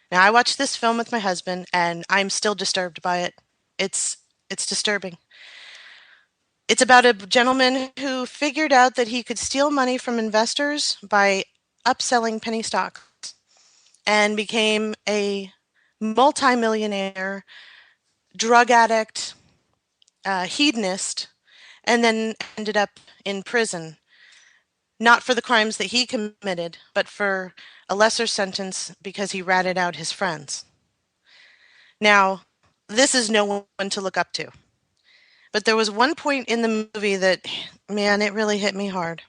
Now, I watched this film with my husband, and I'm still disturbed by it. It's disturbing. It's about a gentleman who figured out that he could steal money from investors by upselling penny stocks and became a multimillionaire, drug addict, hedonist, and then ended up in prison, not for the crimes that he committed, but for a lesser sentence because he ratted out his friends. Now, this is no one to look up to. But there was one point in the movie that, man, it really hit me hard.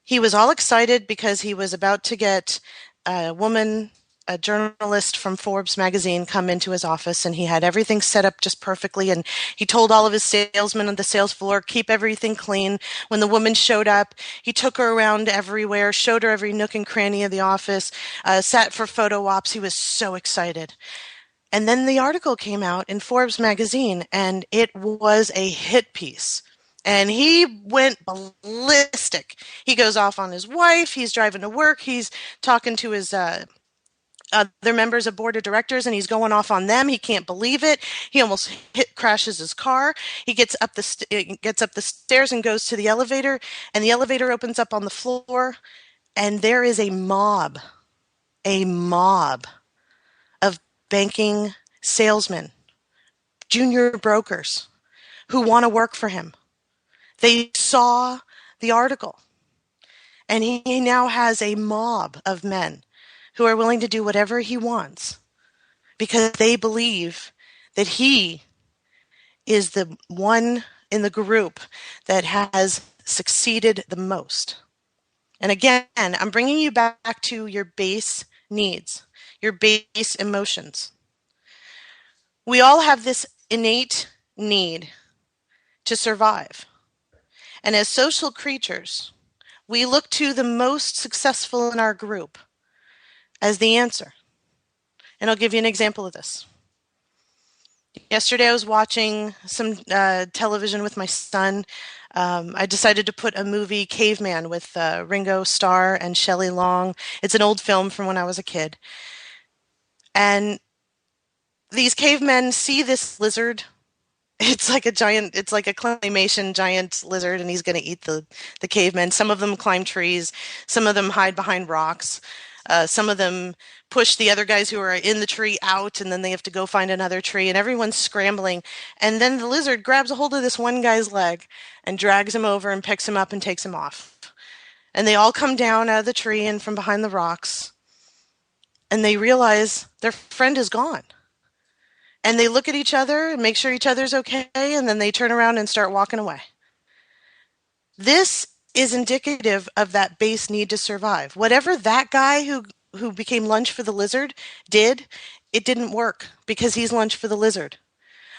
He was all excited because he was about to get a woman, a journalist from Forbes magazine, come into his office, and he had everything set up just perfectly, and he told all of his salesmen on the sales floor, keep everything clean. When the woman showed up, he took her around everywhere, showed her every nook and cranny of the office, sat for photo ops. He was so excited. And then the article came out in Forbes magazine, and it was a hit piece. And he went ballistic. He goes off on his wife. He's driving to work. He's talking to his other members of board of directors, and he's going off on them. He can't believe it. He almost crashes his car. He gets up the stairs and goes to the elevator, and the elevator opens up on the floor, and there is a mob of banking salesmen, junior brokers who want to work for him. They saw the article, and he now has a mob of men who are willing to do whatever he wants because they believe that he is the one in the group that has succeeded the most. And again, I'm bringing you back to your base needs, your base emotions. We all have this innate need to survive. And as social creatures, we look to the most successful in our group as the answer. And I'll give you an example of this. Yesterday I was watching some television with my son. I decided to put a movie, Caveman, with Ringo Starr and Shelley Long. It's an old film from when I was a kid. And these cavemen see this lizard. It's like a claymation giant lizard, and he's going to eat the cavemen. Some of them climb trees. Some of them hide behind rocks. Some of them push the other guys who are in the tree out, and then they have to go find another tree, and everyone's scrambling. And then the lizard grabs a hold of this one guy's leg and drags him over and picks him up and takes him off. And they all come down out of the tree and from behind the rocks, and they realize their friend is gone. And they look at each other and make sure each other's okay, and then they turn around and start walking away. This is indicative of that base need to survive. Whatever that guy who became lunch for the lizard did, it didn't work because he's lunch for the lizard.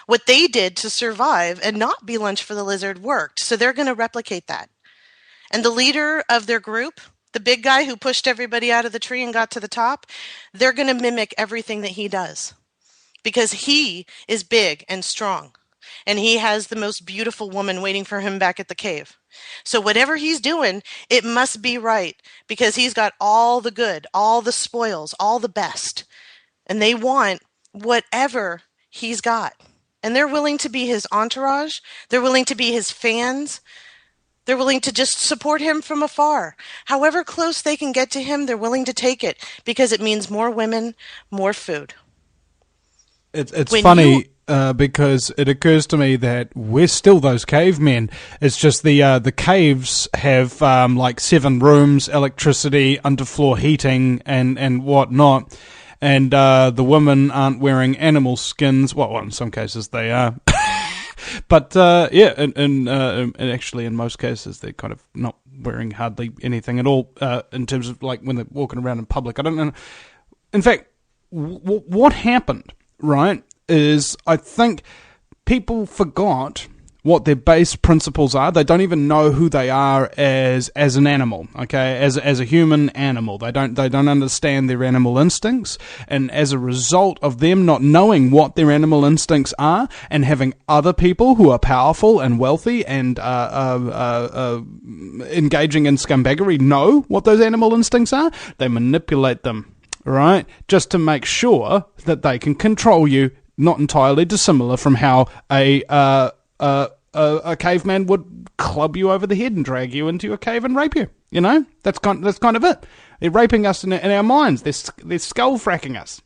What they did to survive and not be lunch for the lizard worked, so they're going to replicate that. And the leader of their group, the big guy who pushed everybody out of the tree and got to the top, they're going to mimic everything that he does because he is big and strong. And he has the most beautiful woman waiting for him back at the cave. So whatever he's doing, it must be right because he's got all the good, all the spoils, all the best. And they want whatever he's got. And they're willing to be his entourage. They're willing to be his fans. They're willing to just support him from afar. However close they can get to him, they're willing to take it because it means more women, more food. It's funny because it occurs to me that we're still those cavemen. It's just the caves have like 7 rooms, electricity, underfloor heating, and whatnot. And the women aren't wearing animal skins. Well, in some cases they are. But and actually in most cases they're kind of not wearing hardly anything at all in terms of like when they're walking around in public. I don't know. In fact, what happened, right, is I think people forgot what their base principles are. They don't even know who they are as an animal, okay, as a human animal. They don't understand their animal instincts, and as a result of them not knowing what their animal instincts are, and having other people who are powerful and wealthy and engaging in scumbaggery know what those animal instincts are, they manipulate them, right, just to make sure that they can control you. Not entirely dissimilar from how a caveman would club you over the head and drag you into a cave and rape you. You know, that's kind of it. They're raping us in our minds. They're skull fracking us.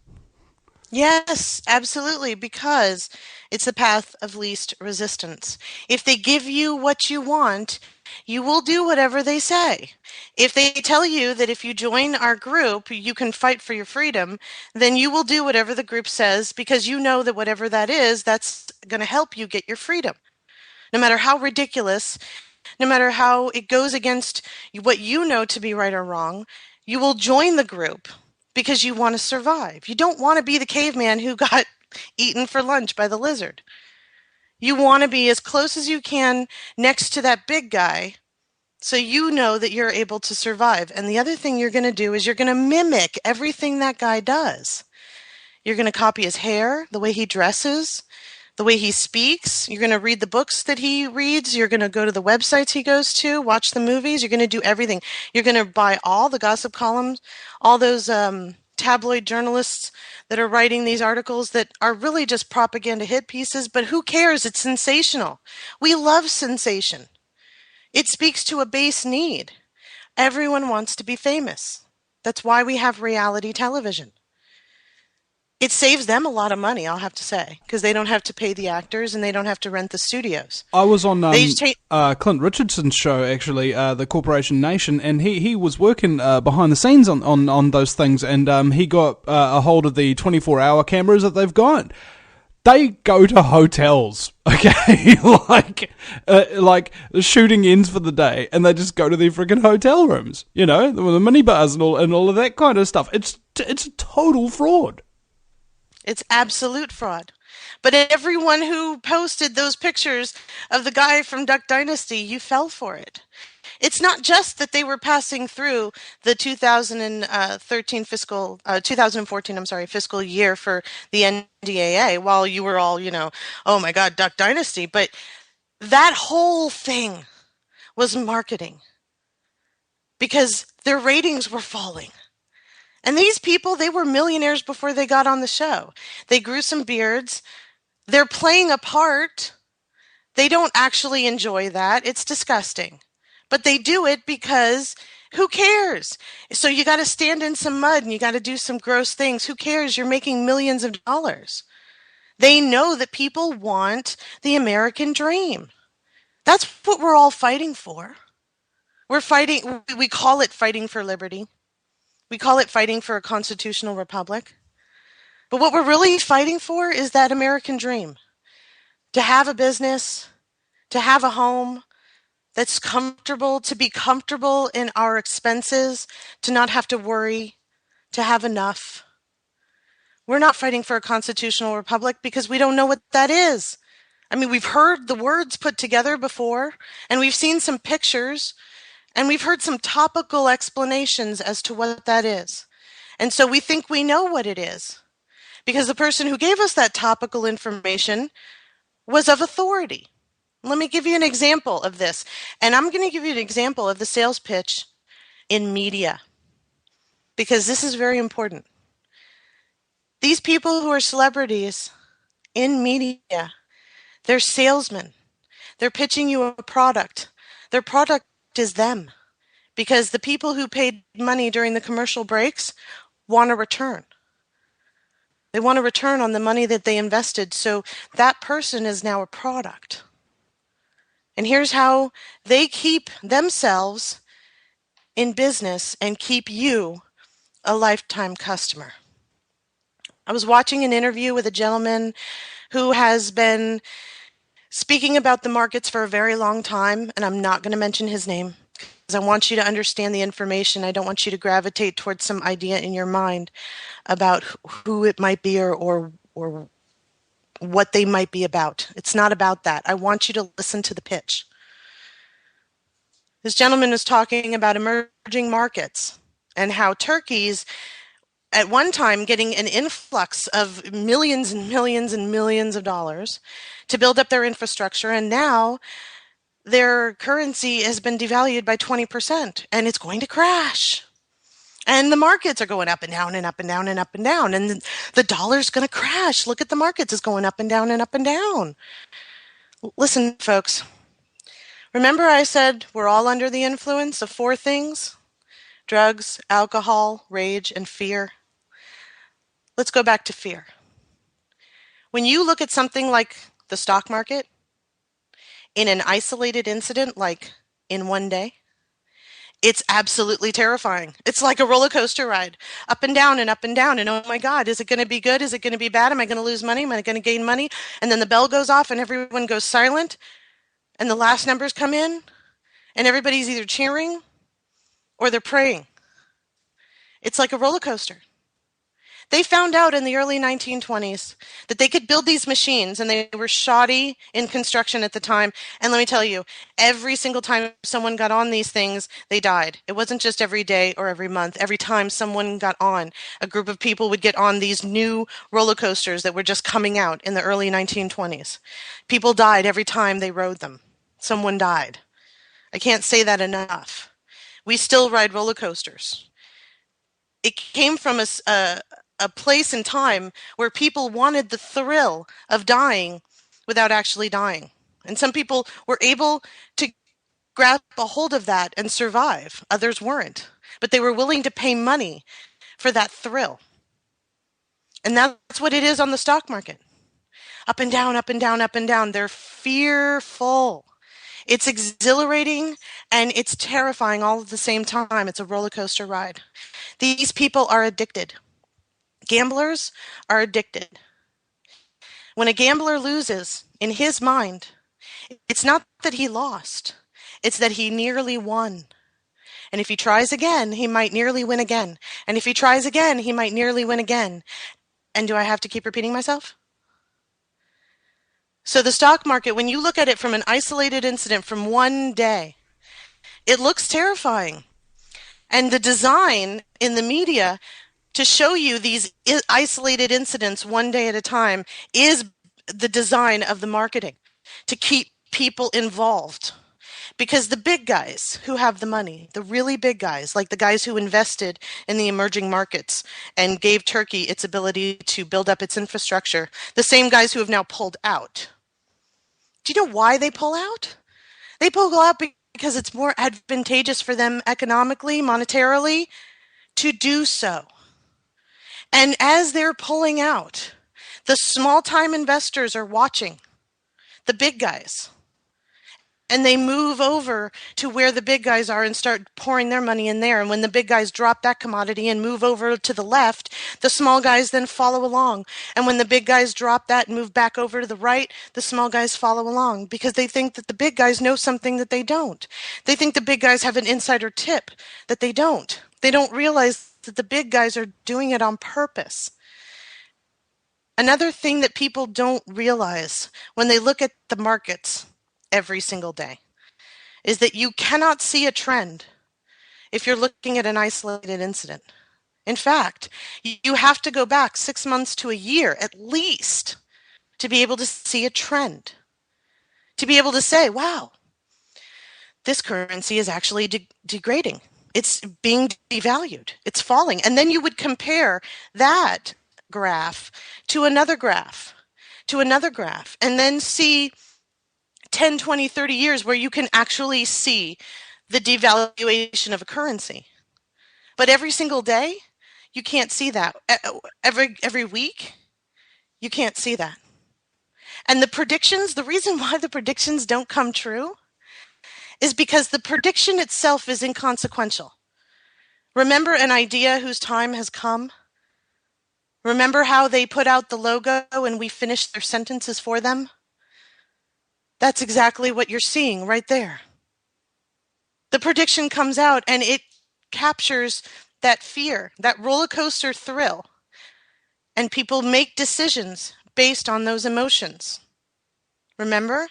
Yes, absolutely, because it's the path of least resistance. If they give you what you want, you will do whatever they say. If they tell you that if you join our group, you can fight for your freedom, then you will do whatever the group says because you know that whatever that is, that's going to help you get your freedom. No matter how ridiculous, no matter how it goes against what you know to be right or wrong, you will join the group because you want to survive. You don't want to be the caveman who got eaten for lunch by the lizard. You want to be as close as you can next to that big guy so you know that you're able to survive. And the other thing you're going to do is you're going to mimic everything that guy does. You're going to copy his hair, the way he dresses, the way he speaks. You're going to read the books that he reads. You're going to go to the websites he goes to, watch the movies. You're going to do everything. You're going to buy all the gossip columns, all those tabloid journalists that are writing these articles that are really just propaganda hit pieces, but who cares? It's sensational. We love sensation. It speaks to a base need. Everyone wants to be famous. That's why we have reality television. It saves them a lot of money, I'll have to say, because they don't have to pay the actors and they don't have to rent the studios. I was on Clint Richardson's show, actually, the Corporation Nation, and he was working behind the scenes on those things, and he got a hold of the 24-hour cameras that they've got. They go to hotels, okay, like the shooting ends for the day, and they just go to their freaking hotel rooms, you know, with the minibars and all of that kind of stuff. It's a total fraud. It's absolute fraud. But everyone who posted those pictures of the guy from Duck Dynasty, you fell for it. It's not just that they were passing through the 2013 2014, fiscal year for the NDAA while you were all, oh my God, Duck Dynasty. But that whole thing was marketing because their ratings were falling. And these people, they were millionaires before they got on the show. They grew some beards. They're playing a part. They don't actually enjoy that. It's disgusting. But they do it because who cares? So you got to stand in some mud and you got to do some gross things. Who cares? You're making millions of dollars. They know that people want the American dream. That's what we're all fighting for. We're fighting, we call it fighting for liberty. We call it fighting for a constitutional republic. But what we're really fighting for is that American dream. To have a business, to have a home that's comfortable, to be comfortable in our expenses, to not have to worry, to have enough. We're not fighting for a constitutional republic because we don't know what that is. I mean, we've heard the words put together before, and we've seen some pictures, and we've heard some topical explanations as to what that is. And so we think we know what it is because the person who gave us that topical information was of authority. Let me give you an example of this. And I'm going to give you an example of the sales pitch in media because this is very important. These people who are celebrities in media, they're salesmen. They're pitching you a product. Their product is them because the people who paid money during the commercial breaks want a return. They want a return on the money that they invested. So that person is now a product. And here's how they keep themselves in business and keep you a lifetime customer. I was watching an interview with a gentleman who has been speaking about the markets for a very long time, and I'm not going to mention his name because I want you to understand the information. I don't want you to gravitate towards some idea in your mind about who it might be or what they might be about. It's not about that. I want you to listen to the pitch. This gentleman was talking about emerging markets and how Turkey's at one time getting an influx of millions and millions and millions of dollars to build up their infrastructure, and now their currency has been devalued by 20% and it's going to crash. And the markets are going up and down and up and down and up and down. And the dollar's going to crash. Look at the markets. It's going up and down and up and down. Listen, folks. Remember I said we're all under the influence of 4 things? Drugs, alcohol, rage, and fear. Let's go back to fear. When you look at something like the stock market, in an isolated incident like in one day, it's absolutely terrifying. It's like a roller coaster ride, up and down and up and down. And oh my God, is it going to be good? Is it going to be bad? Am I going to lose money? Am I going to gain money? And then the bell goes off and everyone goes silent and the last numbers come in and everybody's either cheering or they're praying. It's like a roller coaster. They found out in the early 1920s that they could build these machines, and they were shoddy in construction at the time. And let me tell you, every single time someone got on these things, they died. It wasn't just every day or every month. Every time someone got on, a group of people would get on these new roller coasters that were just coming out in the early 1920s. People died every time they rode them. Someone died. I can't say that enough. We still ride roller coasters. It came from a place and time where people wanted the thrill of dying without actually dying. And some people were able to grab a hold of that and survive. Others weren't. But they were willing to pay money for that thrill. And that's what it is on the stock market. Up and down, up and down, up and down. They're fearful. It's exhilarating and it's terrifying all at the same time. It's a roller coaster ride. These people are addicted. Gamblers are addicted. When a gambler loses, in his mind, it's not that he lost, it's that he nearly won. And if he tries again, he might nearly win again. And if he tries again, he might nearly win again. And do I have to keep repeating myself? So the stock market, when you look at it from an isolated incident from one day, it looks terrifying. And the design in the media to show you these isolated incidents one day at a time is the design of the marketing, to keep people involved. Because the big guys who have the money, the really big guys, like the guys who invested in the emerging markets and gave Turkey its ability to build up its infrastructure, the same guys who have now pulled out. Do you know why they pull out? They pull out because it's more advantageous for them economically, monetarily, to do so. And as they're pulling out, the small-time investors are watching the big guys. And they move over to where the big guys are and start pouring their money in there. And when the big guys drop that commodity and move over to the left, the small guys then follow along. And when the big guys drop that and move back over to the right, the small guys follow along because they think that the big guys know something that they don't. They think the big guys have an insider tip that they don't. They don't realize that the big guys are doing it on purpose. Another thing that people don't realize when they look at the markets every single day is that you cannot see a trend if you're looking at an isolated incident. In fact, you have to go back 6 months to a year at least to be able to see a trend, to be able to say, wow, this currency is actually degrading. It's being devalued. It's falling. And then you would compare that graph to another graph, and then see 10, 20, 30 years where you can actually see the devaluation of a currency. But every single day, you can't see that. Every week, you can't see that. And the predictions, the reason why the predictions don't come true is because the prediction itself is inconsequential. Remember an idea whose time has come? Remember how they put out the logo and we finished their sentences for them? That's exactly what you're seeing right there. The prediction comes out and it captures that fear, that roller coaster thrill. And people make decisions based on those emotions. Remember?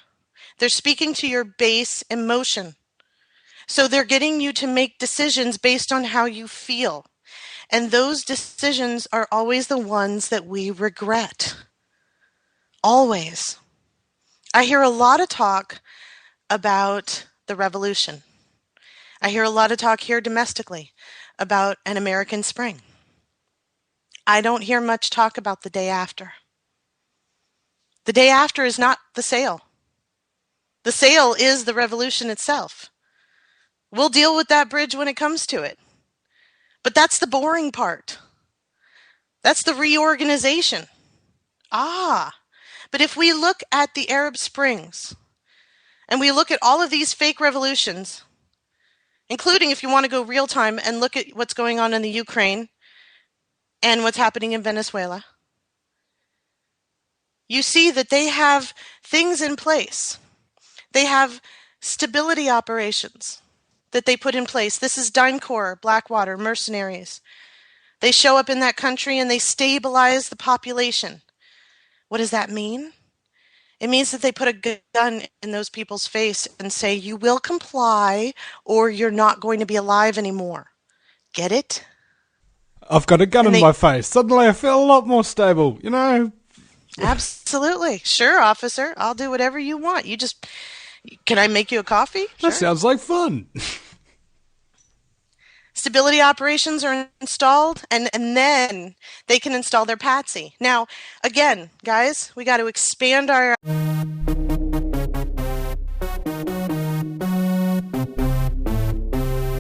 They're speaking to your base emotion. So they're getting you to make decisions based on how you feel. And those decisions are always the ones that we regret. Always. I hear a lot of talk about the revolution. I hear a lot of talk here domestically about an American spring. I don't hear much talk about the day after. The day after is not the sale. The sale is the revolution itself. We'll deal with that bridge when it comes to it. But that's the boring part. That's the reorganization. But if we look at the Arab Springs and we look at all of these fake revolutions, including if you want to go real time and look at what's going on in the Ukraine and what's happening in Venezuela, you see that they have things in place. They have stability operations that they put in place. This is Dime Corps, Blackwater, mercenaries. They show up in that country and they stabilize the population. What does that mean? It means that they put a gun in those people's face and say, you will comply or you're not going to be alive anymore. Get it? I've got a gun in my face. Suddenly I feel a lot more stable, you know? Absolutely. Sure, officer. I'll do whatever you want. Can I make you a coffee? Sure. That sounds like fun. Stability operations are installed, and then they can install their patsy. Now, again, guys, we got to expand our